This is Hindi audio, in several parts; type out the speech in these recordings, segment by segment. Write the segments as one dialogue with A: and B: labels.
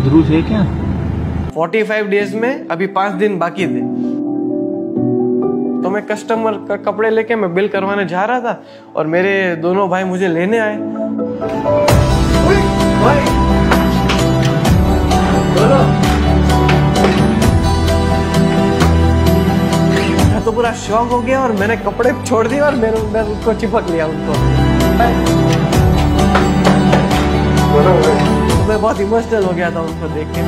A: ध्रुव थे क्या?
B: 45 डेज में अभी 5 दिन बाकी थे, तो मैं कस्टमर का कपड़े लेके मैं बिल करवाने जा रहा था और मेरे दोनों भाई मुझे लेने आए। मैं तो पूरा शॉक हो गया और मैंने कपड़े छोड़ दिए और मैंने उनको चिपक लिया उनको। तो मैं बहुत इमोशनल हो गया था उनको देख के।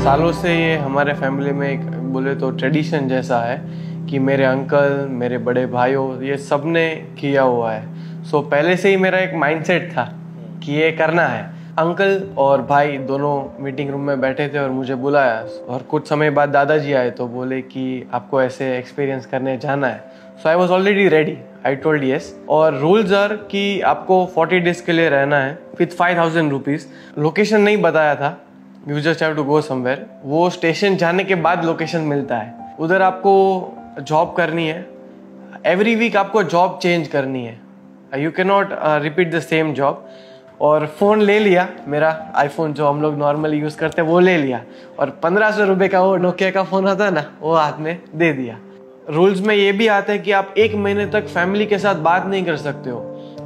B: सालों से ये हमारे फैमिली में एक बोले तो ट्रेडिशन जैसा है कि मेरे अंकल, मेरे बड़े भाइयों, ये सब ने किया हुआ है। सो पहले से ही मेरा एक माइंडसेट था कि ये करना है। अंकल और भाई दोनों मीटिंग रूम में बैठे थे और मुझे बुलाया और कुछ समय बाद दादाजी आए तो बोले कि आपको ऐसे एक्सपीरियंस करने जाना है। So I was already ready, I told yes. और रूल्स आर कि आपको 40 डेज के लिए रहना है विथ 5000 रुपीज। लोकेशन नहीं बताया था, you just have to go somewhere. वो स्टेशन जाने के बाद लोकेशन मिलता है। उधर आपको जॉब करनी है, एवरी वीक आपको जॉब चेंज करनी है, you can not repeat the same job. और फ़ोन ले लिया, मेरा आईफोन जो हम लोग नॉर्मली यूज़ करते हैं वो ले लिया और 1500 रुपये का वो नोकिया का फ़ोन होता है ना, वो हाथ में दे दिया। रूल्स में ये भी आता है कि आप 1 महीने तक फैमिली के साथ बात नहीं कर सकते हो।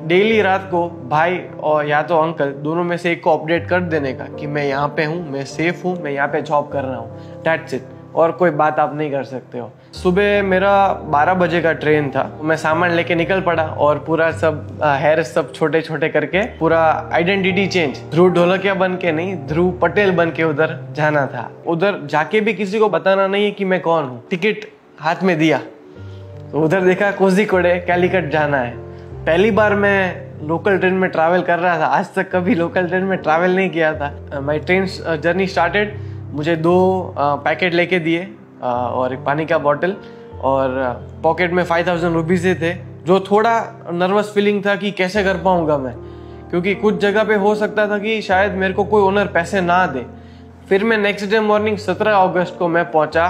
B: डेली रात को भाई और या तो अंकल दोनों में से एक को अपडेट कर देने का कि मैं यहाँ पे हूँ, मैं सेफ हूँ, मैं यहाँ पे जॉब कर रहा हूँ, दैट्स इट। और कोई बात आप नहीं कर सकते हो। सुबह मेरा 12 बजे का ट्रेन था, मैं सामान लेके निकल पड़ा और पूरा सब हेयर सब छोटे छोटे करके पूरा आइडेंटिटी चेंज, ध्रुव ढोलकिया बन के नहीं, ध्रुव पटेल बन के उधर जाना था। उधर जाके भी किसी को बताना नहीं है कि मैं कौन हूँ। टिकट हाथ में दिया तो उधर देखा कोझिकोडे कैलीकट जाना है। पहली बार मैं लोकल ट्रेन में ट्रैवल कर रहा था, आज तक कभी लोकल ट्रेन में ट्रैवल नहीं किया था। My train journey started. मुझे 2 पैकेट लेके दिए और एक पानी का बॉटल और पॉकेट में 5000 रुपीज़ थे। जो थोड़ा नर्वस फीलिंग था कि कैसे कर पाऊंगा मैं, क्योंकि कुछ जगह पे हो सकता था कि शायद मेरे को कोई ओनर पैसे ना दे। फिर मैं नेक्स्ट डे मॉर्निंग 17 अगस्त को मैं पहुंचा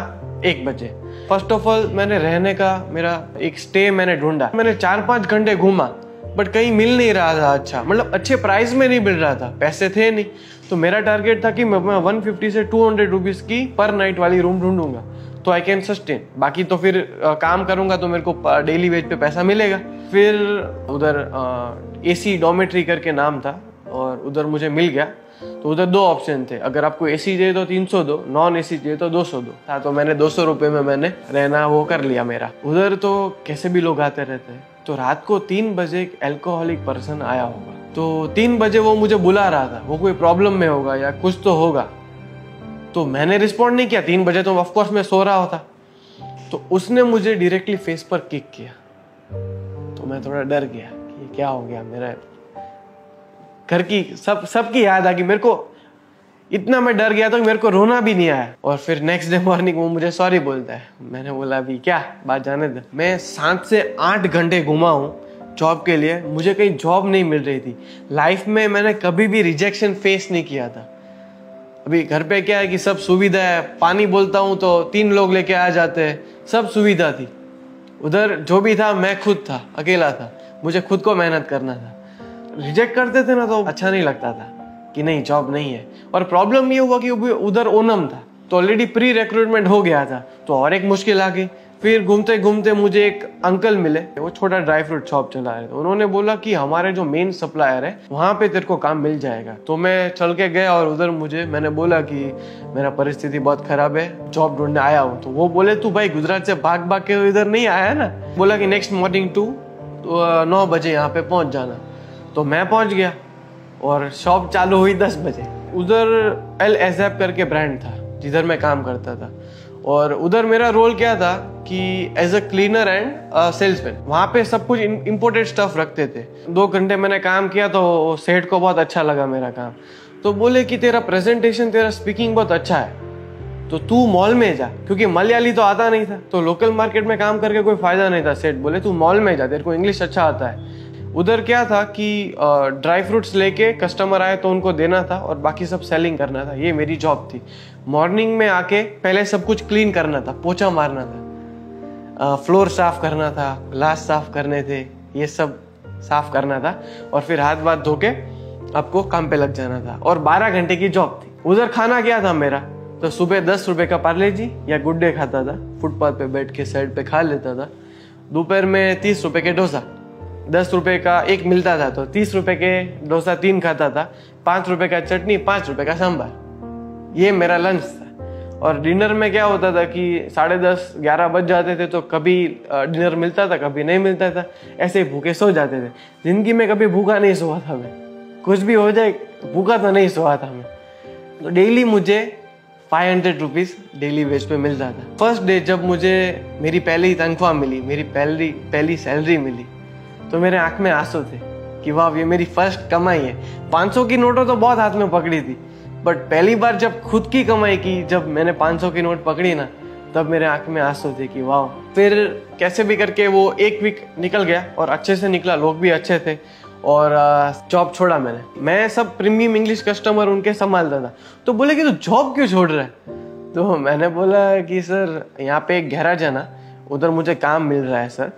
B: 1 बजे। फर्स्ट ऑफ ऑल मैंने रहने का मेरा एक स्टे मैंने ढूंढा। मैंने 4-5 घंटे घूमा बट कहीं मिल नहीं रहा था अच्छा, मतलब अच्छे प्राइस में नहीं मिल रहा था, पैसे थे नहीं। तो मेरा टारगेट था कि मैं 150 से 200 रुपीज़ की पर नाइट वाली रूम ढूंढूंगा तो आई कैन सस्टेन। बाकी तो फिर काम करूंगा तो मेरे को डेली वेज पे पैसा मिलेगा। फिर उधर AC डॉर्मेट्री करके नाम था और उधर मुझे मिल गया। तो उधर 2 ऑप्शन थे, अगर आपको AC चाहिए तो 300 दो, नॉन AC चाहिए तो 200 दो। हाँ, तो मैंने 200 रुपये में मैंने रहना वो कर लिया मेरा। उधर तो कैसे भी लोग आते रहते हैं। तो रात को 3 बजे एक एल्कोहलिक पर्सन आया होगा, तो 3 बजे वो मुझे बुला रहा था, वो कोई प्रॉब्लम में होगा या कुछ तो होगा। तो मैंने रिस्पॉन्ड नहीं किया, 3 बजे तो ऑफकोर्स मैं सो रहा होता। तो उसने मुझे डायरेक्टली फेस पर किक किया तो मैं थोड़ा डर गया कि क्या हो गया। मेरा घर की सबकी याद आ गई मेरे को, इतना मैं डर गया तो मेरे को रोना भी नहीं आया। और फिर नेक्स्ट डे मॉर्निंग वो मुझे सॉरी बोलता है। मैंने बोला अभी क्या बात जाने दे। मैं 7 से 8 घंटे घुमा हूँ जॉब के लिए, मुझे कहीं जॉब नहीं मिल रही थी। लाइफ में मैंने कभी भी रिजेक्शन फेस नहीं किया था। अभी घर पे क्या है कि सब सुविधा है, पानी बोलता हूँ तो 3 लोग लेके आ जाते हैं, सब सुविधा थी। उधर जो भी था मैं खुद था, अकेला था, मुझे खुद को मेहनत करना था। रिजेक्ट करते थे ना तो अच्छा नहीं लगता था कि नहीं जॉब नहीं है। और प्रॉब्लम ये हुआ कि उधर ओनम था तो ऑलरेडी प्री रिक्रूटमेंट हो गया था, तो और एक मुश्किल आ गई। फिर घूमते घूमते मुझे एक अंकल मिले, वो छोटा ड्राई फ्रूट शॉप चला रहे थे। उन्होंने बोला कि हमारे जो मेन सप्लायर है वहाँ पे तेरे को काम मिल जाएगा। तो मैं चल के गया और उधर मैंने बोला कि मेरा परिस्थिति बहुत खराब है, जॉब ढूंढने आया हूँ। तो वो बोले तू भाई गुजरात से भाग भाग के इधर नहीं आया ना। बोला कि नेक्स्ट मॉर्निंग 9 बजे यहाँ पे पहुँच जाना। तो मैं पहुँच गया और शॉप चालू हुई 10 बजे। उधर एल एज़ैप करके ब्रांड था जिधर मैं काम करता था और उधर मेरा रोल क्या था कि as a cleaner and salesman. वहाँ पे सब कुछ इम्पोर्टेड स्टफ रखते थे। 2 घंटे मैंने काम किया तो सेठ को बहुत अच्छा लगा मेरा काम। तो बोले कि तेरा प्रेजेंटेशन, तेरा स्पीकिंग बहुत अच्छा है तो तू मॉल में जा, क्योंकि मलयाली तो आता नहीं था तो लोकल मार्केट में काम करके कोई फायदा नहीं था। सेठ बोले तू मॉल में जा, तेरे को इंग्लिश अच्छा आता है। उधर क्या था कि ड्राई फ्रूट्स लेके कस्टमर आए तो उनको देना था और बाकी सब सेलिंग करना था। ये मेरी जॉब थी। मॉर्निंग में आके पहले सब कुछ क्लीन करना था, पोछा मारना था, फ्लोर साफ करना था, ग्लास साफ करने थे, ये सब साफ करना था और फिर हाथ वाथ धो के आपको काम पे लग जाना था। और 12 घंटे की जॉब थी। उधर खाना क्या था मेरा, तो सुबह 10 रुपए का पार्ले जी या गुड डे खाता था, फुटपाथ पे बैठ के साइड पे खा लेता था। दोपहर में 30 रुपए के डोसा, 10 रुपए का एक मिलता था, तो 30 रुपए के डोसा 3 खाता था, 5 रुपए का चटनी, 5 रुपए का सांभर। ये मेरा लंच था। और डिनर में क्या होता था कि 10:30 11 बज जाते थे, तो कभी डिनर मिलता था, कभी नहीं मिलता था, ऐसे ही भूखे सो जाते थे। जिंदगी में कभी भूखा नहीं सोया था मैं, कुछ भी हो जाए भूखा तो नहीं सोया था मैं। तो डेली मुझे 500 रुपीज़ डेली वेज पे मिलता था। फर्स्ट डे जब मुझे मेरी पहली तनख्वाह मिली, मेरी पहली सैलरी मिली, तो मेरे आंख में आंसू थे कि वाह, ये मेरी फर्स्ट कमाई है। 500 की नोटों तो बहुत हाथ में पकड़ी थी, बट पहली बार जब खुद की कमाई की, जब मैंने 500 की नोट पकड़ी ना, तब मेरे आंख में आंसू थे कि वाह। फिर कैसे भी करके वो एक वीक निकल गया और अच्छे से निकला, लोग भी अच्छे थे और जॉब छोड़ा मैंने। मैं सब प्रीमियम इंग्लिश कस्टमर उनके संभालता था। तो बोले कि तू जॉब क्यों छोड़ रहा है? तो मैंने बोला कि सर यहाँ पे एक गैराज है ना, उधर मुझे काम मिल रहा है सर,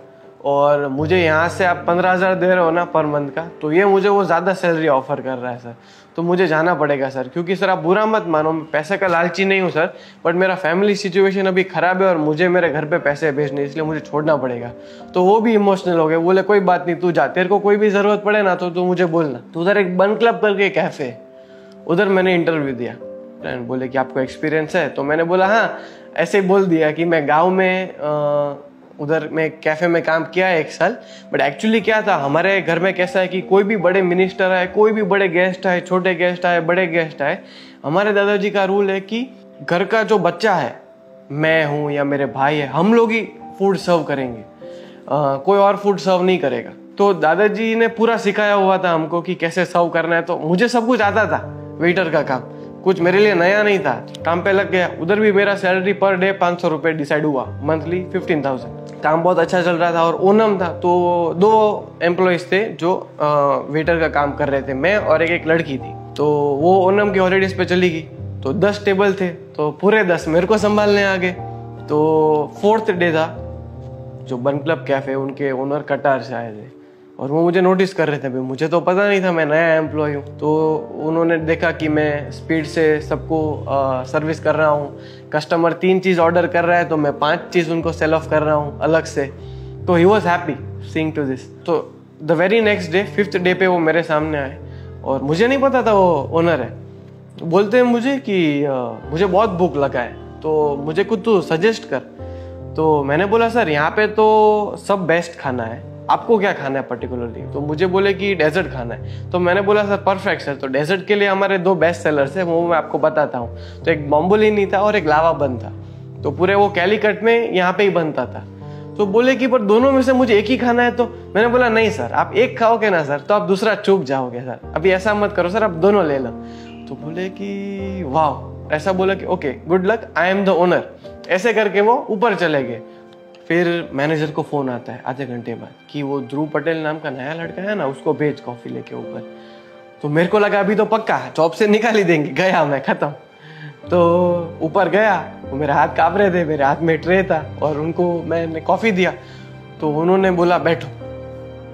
B: और मुझे यहाँ से आप 15,000 दे रहे हो ना पर मंथ का, तो ये मुझे वो ज़्यादा सैलरी ऑफर कर रहा है सर, तो मुझे जाना पड़ेगा सर। क्योंकि सर आप बुरा मत मानो, मैं पैसे का लालची नहीं हूँ सर, बट मेरा फैमिली सिचुएशन अभी ख़राब है और मुझे मेरे घर पे पैसे भेजने, इसलिए मुझे छोड़ना पड़ेगा। तो वो भी इमोशनल हो गए, बोले कोई बात नहीं, तू जा, तेरे को कोई भी ज़रूरत पड़े ना तो तू मुझे बोलना। तो उधर एक बन क्लब करके कैफ़े, उधर मैंने इंटरव्यू दिया। फ्रेंड बोले कि आपको एक्सपीरियंस है? तो मैंने बोला हाँ, ऐसे बोल दिया कि मैं गाँव में उधर मैं कैफ़े में काम किया है 1 साल। बट एक्चुअली क्या था, हमारे घर में कैसा है कि कोई भी बड़े मिनिस्टर आए, कोई भी बड़े गेस्ट आए, छोटे गेस्ट आए, बड़े गेस्ट आए, हमारे दादाजी का रूल है कि घर का जो बच्चा है, मैं हूँ या मेरे भाई है, हम लोग ही फूड सर्व करेंगे, कोई और फूड सर्व नहीं करेगा। तो दादाजी ने पूरा सिखाया हुआ था हमको कि कैसे सर्व करना है। तो मुझे सब कुछ आता था, वेटर का काम, कुछ मेरे लिए नया नहीं था। काम पे लग गया। उधर भी मेरा सैलरी पर डे 500 रुपये डिसाइड हुआ, मंथली 15,000। काम बहुत अच्छा चल रहा था और ओनम था, तो 2 एम्प्लॉयज थे जो वेटर का काम कर रहे थे, मैं और एक लड़की थी। तो वो ओनम की हॉलीडेज पे चली गई, तो 10 टेबल थे, तो पूरे 10 मेरे को संभालने आ गए। तो 4th डे था, जो बन क्लब कैफे उनके ओनर कटार से आए थे और वो मुझे नोटिस कर रहे थे। भाई मुझे तो पता नहीं था, मैं नया एम्प्लॉय हूँ। तो उन्होंने देखा कि मैं स्पीड से सबको सर्विस कर रहा हूँ, कस्टमर 3 चीज़ ऑर्डर कर रहा है तो मैं 5 चीज़ उनको सेल ऑफ कर रहा हूँ अलग से। तो he was happy seeing to this. तो the very next day, 5th day पे वो मेरे सामने आए और मुझे नहीं पता था वो ओनर है। तो बोलते हैं मुझे कि मुझे बहुत भूख लगा है, तो मुझे कुछ तू सजेस्ट कर। तो मैंने बोला सर यहाँ पे तो सब बेस्ट खाना है, आपको क्या खाना है पर्टिकुलरली? तो मुझे बोले कि डेजर्ट खाना है। तो मैंने बोला सर परफेक्ट सर, तो डेजर्ट के लिए हमारे 2 बेस्ट सेलर्स हैं, वो मैं आपको बताता हूँ। तो एक बॉम्बोलिनी था और एक लावा बन था, तो पूरे वो कैलीकट में यहाँ पे ही बनता था। तो बोले कि पर दोनों में से मुझे एक ही खाना है। तो मैंने बोला नहीं सर, आप एक खाओगे ना सर तो आप दूसरा चूक जाओगे सर, अभी ऐसा मत करो सर, आप दोनों ले लो। तो बोले कि वाह, ऐसा बोला कि okay good luck, I am the owner. ऐसे करके वो ऊपर चले गए। फिर मैनेजर को फोन आता है आधे घंटे बाद कि वो ध्रुव पटेल नाम का नया लड़का है ना, उसको भेज कॉफी लेके ऊपर। तो मेरे को लगा अभी तो पक्का जॉब से निकाल ही देंगे, गया मैं, खत्म। तो ऊपर गया, वो मेरे हाथ कांप रहे थे, मेरे हाथ में ट्रे था और उनको मैंने कॉफी दिया। तो उन्होंने बोला बैठो,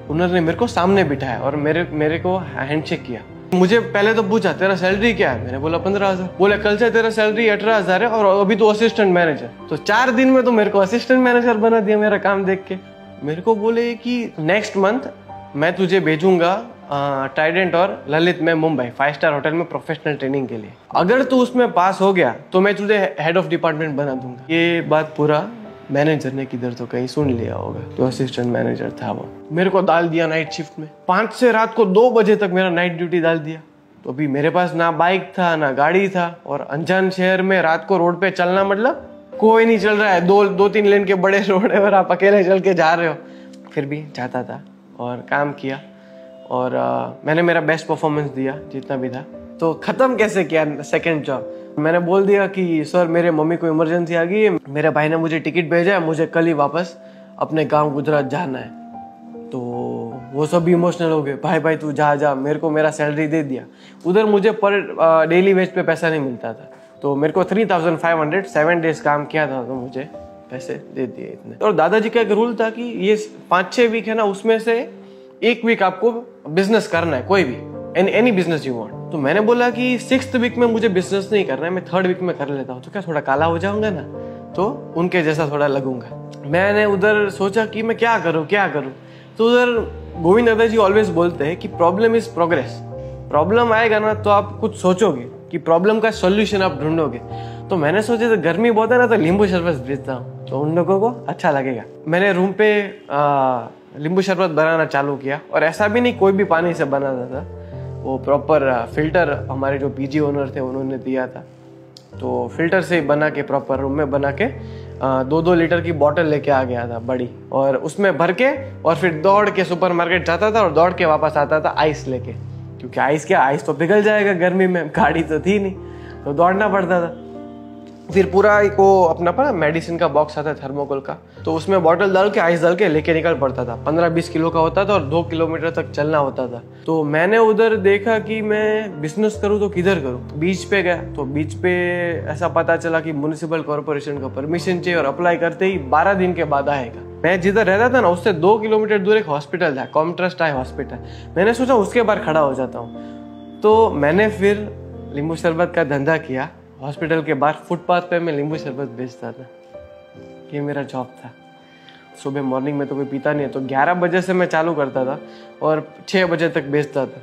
B: उन्होंने मेरे को सामने बिठाया और मेरे को हैंडशेक किया। मुझे पहले तो पूछा तेरा सैलरी क्या है? मैंने बोला 15,000। बोले कल से तेरा सैलरी 18,000 है और अभी तो असिस्टेंट मैनेजर। तो 4 दिन में तो मेरे को असिस्टेंट मैनेजर बना दिया मेरा काम देख के। मेरे को बोले कि नेक्स्ट मंथ मैं तुझे भेजूंगा ट्राइडेंट और ललित में मुंबई 5 स्टार होटल में प्रोफेशनल ट्रेनिंग के लिए। अगर तू उसमें पास हो गया तो मैं तुझे हेड ऑफ डिपार्टमेंट बना दूंगा। ये बात पूरा मैनेजर ने किधर तो कहीं सुन लिया होगा, तो असिस्टेंट मैनेजर था वो। मेरे को डाल दिया नाइट शिफ्ट में, 5 से रात को 2 बजे तक मेरा नाइट ड्यूटी डाल दिया। तो अभी मेरे पास ना बाइक था ना गाड़ी था, और अनजान शहर में रात को रोड पे चलना मतलब कोई नहीं चल रहा है, 2-3 लेन के बड़े रोड है और आप अकेले चल के जा रहे हो। फिर भी जाता था और काम किया और मैंने मेरा बेस्ट परफॉर्मेंस दिया जितना भी था। तो ख़त्म कैसे किया सेकेंड जॉब? मैंने बोल दिया कि सर मेरे मम्मी को इमरजेंसी आ गई है, मेरे भाई ने मुझे टिकट भेजा है, मुझे कल ही वापस अपने गांव गुजरात जाना है। तो वो सब भी इमोशनल हो गए, भाई भाई तू जा जा, मेरे को मेरा सैलरी दे दिया। उधर मुझे पर डेली वेज पे पैसा नहीं मिलता था, तो मेरे को 3500 7 डेज काम किया था, तो मुझे पैसे दे दिए इतने। और दादाजी का एक रूल था कि ये 5-6 वीक है ना, उसमें से 1 वीक आपको बिजनेस करना है, कोई भी एनी बिजनेस यू वांट। तो मैंने बोला कि 6th वीक में मुझे बिजनेस नहीं करना है, मैं 3rd वीक में कर लेता हूँ, तो क्या थोड़ा काला हो जाऊंगा ना, तो उनके जैसा थोड़ा लगूंगा। मैंने उधर सोचा कि मैं क्या करूँ। तो उधर गोविंद दादाजी ऑलवेज बोलते हैं कि प्रॉब्लम इज प्रोग्रेस। प्रॉब्लम आएगा ना तो आप कुछ सोचोगे कि प्रॉब्लम का सॉल्यूशन आप ढूंढोगे। तो मैंने सोचा तो गर्मी बहुत है ना, तो नींबू शरबत भेजता हूँ, तो उन लोगों को अच्छा लगेगा। मैंने रूम पे नींबू शरबत बनाना चालू किया, और ऐसा भी नहीं कोई भी पानी से बनाता था, वो प्रॉपर फिल्टर हमारे जो पीजी ओनर थे उन्होंने दिया था, तो फिल्टर से बना के प्रॉपर रूम में बना के 2-2 लीटर की बोतल लेके आ गया था बड़ी, और उसमें भर के और फिर दौड़ के सुपरमार्केट जाता था और दौड़ के वापस आता था आइस लेके, क्योंकि आइस तो पिघल जाएगा गर्मी में, गाड़ी तो थी नहीं, तो दौड़ना पड़ता था। फिर पूरा एक वो अपना पर मेडिसिन का बॉक्स आता है थर्मोकोल का, तो उसमें बॉटल डाल के आइस डाल के लेके निकल पड़ता था। 15-20 किलो का होता था और 2 किलोमीटर तक चलना होता था। तो मैंने उधर देखा कि मैं बिजनेस करूँ तो किधर करूँ। बीच पे गया, तो बीच पे ऐसा पता चला कि म्युनिसिपल कॉर्पोरेशन का परमिशन चाहिए, और अप्लाई करते ही 12 दिन के बाद आएगा। मैं जिधर रहता था ना उससे 2 किलोमीटर दूर एक हॉस्पिटल था, कॉमट्रस्ट आई हॉस्पिटल। मैंने सोचा उसके बाहर खड़ा हो जाता हूँ, तो मैंने फिर नींबू शरबत का धंधा किया। हॉस्पिटल के बाहर फुटपाथ पे मैं नींबू शरबत बेचता था, ये मेरा जॉब था। सुबह मॉर्निंग में तो कोई पीता नहीं है, तो 11 बजे से मैं चालू करता था और 6 बजे तक बेचता था,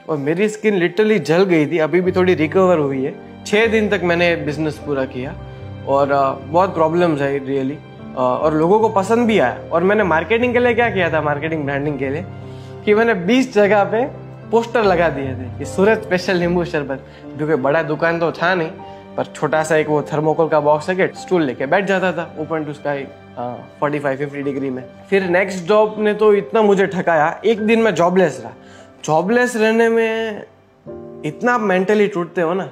B: और मेरी स्किन लिटरली जल गई थी, अभी भी थोड़ी रिकवर हुई है। 6 दिन तक मैंने बिजनेस पूरा किया, और बहुत प्रॉब्लम्स आई रियली, और लोगों को पसंद भी आया। और मैंने मार्केटिंग के लिए क्या किया था, मार्केटिंग ब्रांडिंग के लिए, कि मैंने 20 जगह पे पोस्टर लगा दिए थे कि सूरत स्पेशल नींबू शरबत। क्योंकि बड़ा दुकान तो था नहीं, पर छोटा सा एक वो थर्मोकोल का बॉक्स है, स्टूल लेके बैठ जाता था ओपन टू स्काई 45-50 डिग्री में। फिर नेक्स्ट जॉब ने तो इतना मुझे ठकाया, एक दिन मैं जॉबलेस रहा। जॉबलेस रहने में इतना आप मेंटली टूटते हो ना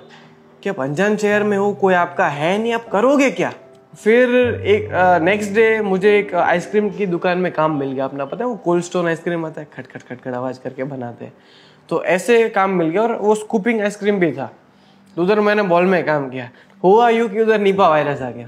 B: कि आप अनजान शहर में हो, कोई आपका है नहीं, आप करोगे क्या। फिर एक नेक्स्ट डे मुझे एक आइसक्रीम की दुकान में काम मिल गया। अपना पता है वो कोल्ड स्टोन आइसक्रीम आता है, खट खट खट खट आवाज करके बनाते हैं, तो ऐसे काम मिल गया। और वो स्कूपिंग आइसक्रीम भी था, तो उधर मैंने बॉल में काम किया। हुआ यूँ कि उधर निपा वायरस आ गया।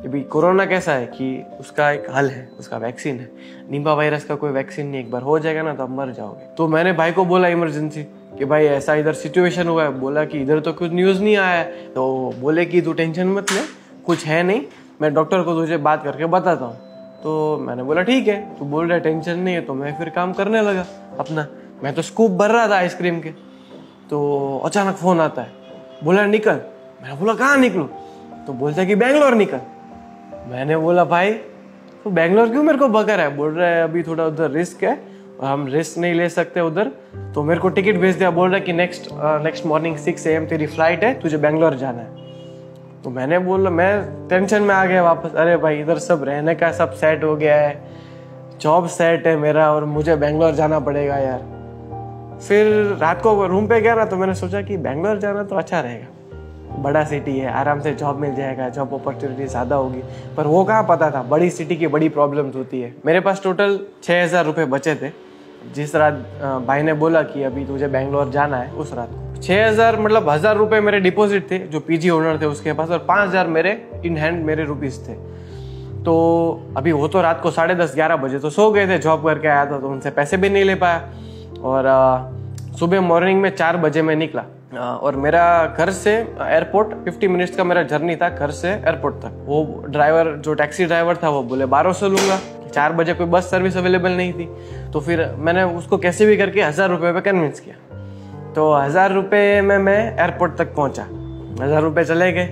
B: अभी कोरोना कैसा है कि उसका एक हल है, उसका वैक्सीन है। निपा वायरस का कोई वैक्सीन नहीं, एक बार हो जाएगा ना तो आप मर जाओगे। तो मैंने भाई को बोला इमरजेंसी कि भाई ऐसा इधर सिचुएशन हुआ है। बोला कि इधर तो कुछ न्यूज़ नहीं आया है, तो बोले कि तू टेंशन मत ले, कुछ है नहीं, मैं डॉक्टर को तुझे बात करके बताता हूँ। तो मैंने बोला ठीक है, तू बोल रहा है टेंशन नहीं है, तो मैं फिर काम करने लगा अपना। मैं तो स्कूप भर रहा था आइसक्रीम के, तो अचानक फ़ोन आता है, बोला निकल। मैंने बोला कहाँ निकलूँ, तो बोलता है कि बेंगलोर निकल। मैंने बोला भाई तो बेंगलोर क्यों मेरे को बका रहा है। बोल रहा है अभी थोड़ा उधर रिस्क है और हम रिस्क नहीं ले सकते उधर, तो मेरे को टिकट भेज दिया। बोल रहा है कि नेक्स्ट मॉर्निंग 6 AM तेरी फ्लाइट है, तुझे बेंगलोर जाना है। तो मैंने बोला, मैं टेंशन में आ गया वापस, अरे भाई इधर सब रहने का सब सेट हो गया है, जॉब सेट है मेरा, और मुझे बेंगलोर जाना पड़ेगा यार। फिर रात को रूम पे गया ना, तो मैंने सोचा कि बेंगलोर जाना तो अच्छा रहेगा, बड़ा सिटी है, आराम से जॉब मिल जाएगा, जॉब अपॉर्चुनिटी ज़्यादा होगी। पर वो कहाँ पता था, बड़ी सिटी की बड़ी प्रॉब्लम्स होती है। मेरे पास टोटल 6000 रुपये बचे थे। जिस रात भाई ने बोला कि अभी तुझे बेंगलोर जाना है, उस रात को 6000 मतलब 1000 रुपये मेरे डिपॉजिट थे जो पीजी ओनर थे उसके पास, और 5000 मेरे इन हैंड मेरे रुपीज़ थे। तो अभी वो तो रात को 10:30-11 बजे तो सो गए थे, जॉब करके आया था, तो उनसे पैसे भी नहीं ले पाया। और सुबह मॉर्निंग में 4 बजे मैं निकला, और मेरा घर से एयरपोर्ट 50 मिनट्स का मेरा जर्नी था, घर से एयरपोर्ट तक। वो ड्राइवर जो टैक्सी ड्राइवर था वो बोले 1200 लूँगा। 4 बजे कोई बस सर्विस अवेलेबल नहीं थी, तो फिर मैंने उसको कैसे भी करके 1000 रुपये पे कन्विंस किया। तो 1000 रुपये में मैं एयरपोर्ट तक पहुँचा, 1000 रुपये चले गए,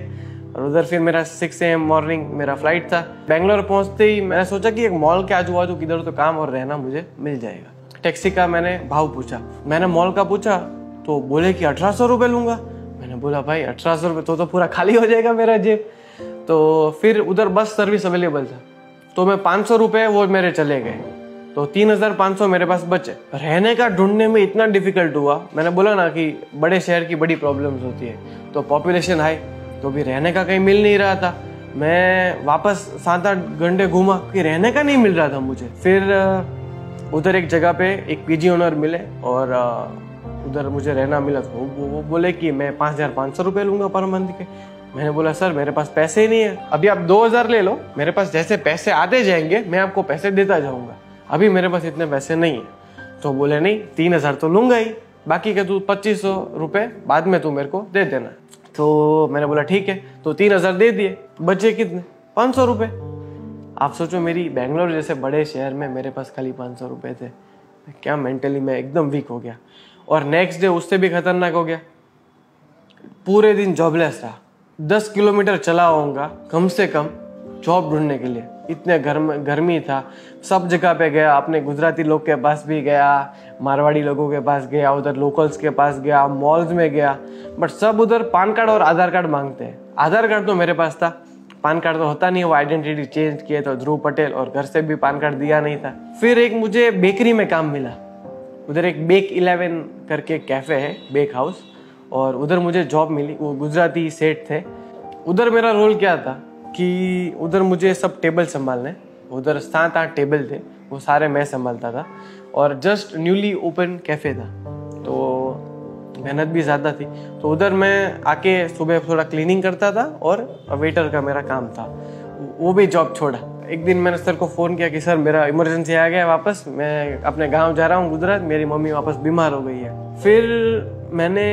B: और उधर फिर मेरा 6 AM मॉर्निंग मेरा फ्लाइट था। बेंगलोर पहुँचते ही मैंने सोचा कि एक मॉल के आजू बाजू किधर तो काम और रहना मुझे मिल जाएगा। टैक्सी का मैंने भाव पूछा, मैंने मॉल का पूछा, तो बोले कि 1800 रुपये लूँगा। मैंने बोला भाई 1800 रुपये तो पूरा खाली हो जाएगा मेरा जेब। तो फिर उधर बस सर्विस अवेलेबल था, तो मैं 500 रुपये वो मेरे चले गए, तो 3500 मेरे पास बचे। रहने का ढूंढने में इतना डिफिकल्ट हुआ, मैंने बोला ना कि बड़े शहर की बड़ी प्रॉब्लम्स होती है, तो पॉपुलेशन हाई, तो भी रहने का कहीं मिल नहीं रहा था। मैं वापस 7-8 घंटे घूमा कि रहने का नहीं मिल रहा था मुझे। फिर उधर एक जगह पे एक पीजी ओनर मिले और उधर मुझे रहना मिला। तो वो बोले कि मैं 5,500 रुपये लूँगा पर मंथ के। मैंने बोला सर मेरे पास पैसे ही नहीं है, अभी आप 2,000 ले लो, मेरे पास जैसे पैसे आते जाएंगे मैं आपको पैसे देता जाऊँगा, अभी मेरे पास इतने पैसे नहीं है। तो बोले नहीं 3,000 तो लूँगा ही, बाकी के तू 2,500 रुपये बाद में तू मेरे को दे देना। तो मैंने बोला ठीक है, तो 3,000 दे दिए, बचे कितने 500 रुपये। आप सोचो मेरी बेंगलोर जैसे बड़े शहर में मेरे पास खाली 500 रुपये थे। क्या मेंटली मैं एकदम वीक हो गया। और नेक्स्ट डे उससे भी खतरनाक हो गया, पूरे दिन जॉबलेस रहा। 10 किलोमीटर चला होऊंगा कम से कम जॉब ढूंढने के लिए, इतने गर्मी था। सब जगह पे गया, अपने गुजराती लोग के पास भी गया, मारवाड़ी लोगों के पास गया, उधर लोकल्स के पास गया, मॉल्स में गया, बट सब उधर पान कार्ड और आधार कार्ड मांगते हैं। आधार कार्ड तो मेरे पास था, पान कार्ड तो होता नहीं, वो आइडेंटिटी चेंज किए तो ध्रुव पटेल, और घर से भी पान कार्ड दिया नहीं था। फिर एक मुझे बेकरी में काम मिला, उधर एक बेक 11 करके कैफ़े है, बेक हाउस, और उधर मुझे जॉब मिली। वो गुजराती सेठ थे। उधर मेरा रोल क्या था कि उधर मुझे सब टेबल संभालने, उधर 7-8 टेबल थे, वो सारे मैं संभालता था, और जस्ट न्यूली ओपन कैफ़े था तो मेहनत भी ज़्यादा थी। तो उधर मैं आके सुबह थोड़ा क्लीनिंग करता था और वेटर का मेरा काम था, वो भी जॉब छोड़ा। एक दिन मैंने सर को फ़ोन किया कि सर मेरा इमरजेंसी आ गया वापस, मैं अपने गांव जा रहा हूँ गुजरात, मेरी मम्मी वापस बीमार हो गई है। फिर मैंने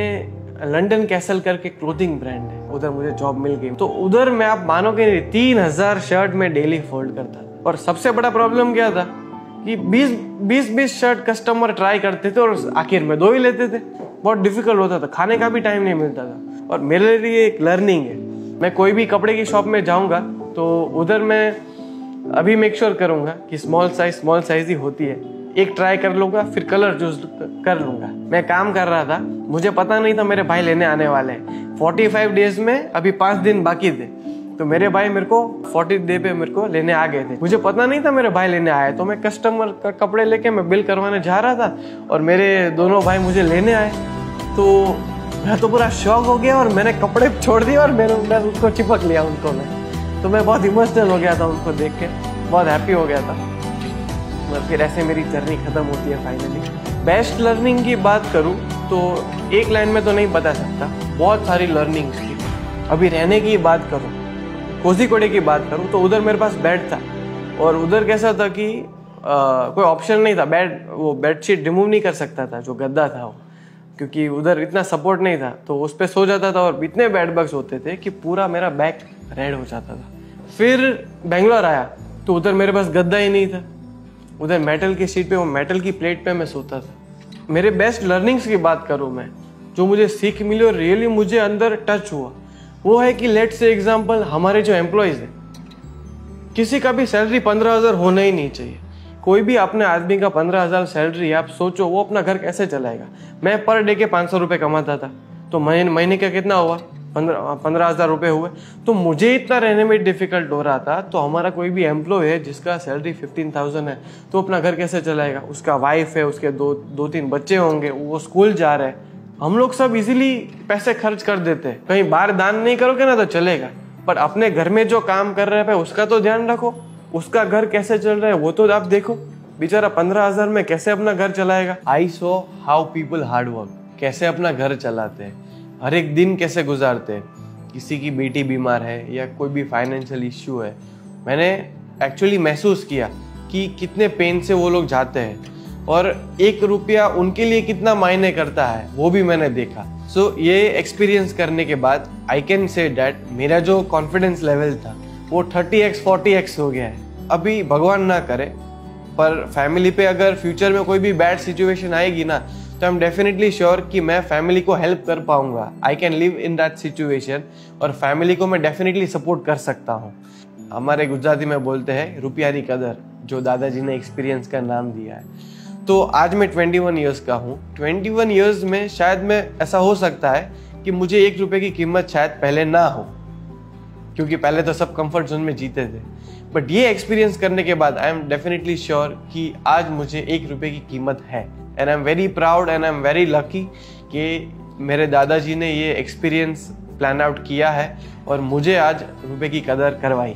B: लंदन कैसल करके क्लोथिंग ब्रांड है, उधर मुझे जॉब मिल गई। तो उधर मैं, आप मानोगे नहीं, 3,000 शर्ट में डेली फोल्ड करता था। और सबसे बड़ा प्रॉब्लम क्या था कि 20 शर्ट कस्टमर ट्राई करते थे और आखिर में 2 ही लेते थे। बहुत डिफिकल्ट होता था, खाने का भी टाइम नहीं मिलता था। और मेरे लिए एक लर्निंग है, मैं कोई भी कपड़े की शॉप में जाऊँगा तो उधर मैं अभी मेक श्योर करूँगा कि स्मॉल साइज ही होती है, एक ट्राई कर लूँगा, फिर कलर चूज कर लूँगा। मैं काम कर रहा था, मुझे पता नहीं था मेरे भाई लेने आने वाले हैं। 45 डेज में अभी 5 दिन बाकी थे, तो मेरे भाई मेरे को 40 डे पे मेरे को लेने आ गए थे। मुझे पता नहीं था मेरे भाई लेने आए, तो मैं कस्टमर का कपड़े लेके मैं बिल करवाने जा रहा था और मेरे दोनों भाई मुझे लेने आए। तो मैं तो पूरा शॉक हो गया और मैंने कपड़े छोड़ दिए और मैं उसको चिपक लिया उनको। तो मैं बहुत इमोशनल हो गया था उनको देख के, बहुत हैप्पी हो गया था। फिर ऐसे मेरी जर्नी खत्म होती है फाइनली। बेस्ट लर्निंग की बात करूँ तो एक लाइन में तो नहीं बता सकता, बहुत सारी लर्निंग्स थी। अभी रहने की बात करूँ, कोझीकोडे की बात करूँ, तो उधर मेरे पास बेड था और उधर कैसा था कि कोई ऑप्शन नहीं था, वो बेडशीट रिमूव नहीं कर सकता था, जो गद्दा था वो, क्योंकि उधर इतना सपोर्ट नहीं था। तो उस पर सो जाता था और इतने बेड बग्स होते थे कि पूरा मेरा बैक रेड हो जाता था। फिर बेंगलोर आया तो उधर मेरे पास गद्दा ही नहीं था, उधर मेटल की शीट पे, वो मेटल की प्लेट पे मैं सोता था। मेरे बेस्ट लर्निंग्स की बात करूँ मैं, जो मुझे सीख मिली और रियली मुझे अंदर टच हुआ, वो है कि लेट्स से एग्जांपल, हमारे जो एम्प्लॉयज़ हैं, किसी का भी सैलरी 15,000 होना ही नहीं चाहिए। कोई भी अपने आदमी का 15,000 सैलरी, आप सोचो वो अपना घर कैसे चलाएगा। मैं पर डे के 500 रुपये कमाता था, तो महीने का कितना हुआ, 15,000 रुपये हुए। तो मुझे इतना रहने में डिफिकल्ट हो रहा था, तो हमारा कोई भी एम्प्लॉय है जिसका सैलरी 15,000 है, तो अपना घर कैसे चलाएगा। उसका वाइफ है, उसके 2-3 बच्चे होंगे, वो स्कूल जा रहे हैं। हम लोग सब इजीली पैसे खर्च कर देते हैं, कहीं बाहर दान नहीं करोगे ना तो चलेगा, पर अपने घर में जो काम कर रहे हैं उसका तो ध्यान रखो, उसका घर कैसे चल रहा है वो तो आप देखो। बेचारा 15,000 में कैसे अपना घर चलाएगा। I saw how people hard work, कैसे अपना घर चलाते हैं, हर एक दिन कैसे गुजारते हैं। किसी की बेटी बीमार है या कोई भी फाइनेंशियल इश्यू है, मैंने एक्चुअली महसूस किया कि कितने पेन से वो लोग जाते हैं और 1 रुपया उनके लिए कितना मायने करता है, वो भी मैंने देखा। सो ये एक्सपीरियंस करने के बाद आई कैन से डैट मेरा जो कॉन्फिडेंस लेवल था वो 30x 40x हो गया है। अभी भगवान ना करे, पर फैमिली पे अगर फ्यूचर में कोई भी बैड सिचुएशन आएगी ना, तो आई एम डेफिनेटली श्योर कि मैं फैमिली को हेल्प कर पाऊंगा। I can live in that situation और फैमिली को मैं डेफिनेटली सपोर्ट कर सकता हूँ। हमारे गुजराती में बोलते हैं रुपयानी कदर, जो दादाजी ने एक्सपीरियंस का नाम दिया है। तो आज मैं 21 ईयर्स का हूँ। 21 ईयर्स में शायद मैं, ऐसा हो सकता है कि मुझे 1 रुपये की कीमत शायद पहले ना हो, क्योंकि पहले तो सब कंफर्ट जोन में जीते थे। बट ये एक्सपीरियंस करने के बाद आई एम डेफिनेटली श्योर कि आज मुझे 1 रुपये की कीमत है। And I am very proud and I am very lucky कि मेरे दादाजी ने ये एक्सपीरियंस प्लान आउट किया है और मुझे आज रुपये की कदर करवाई।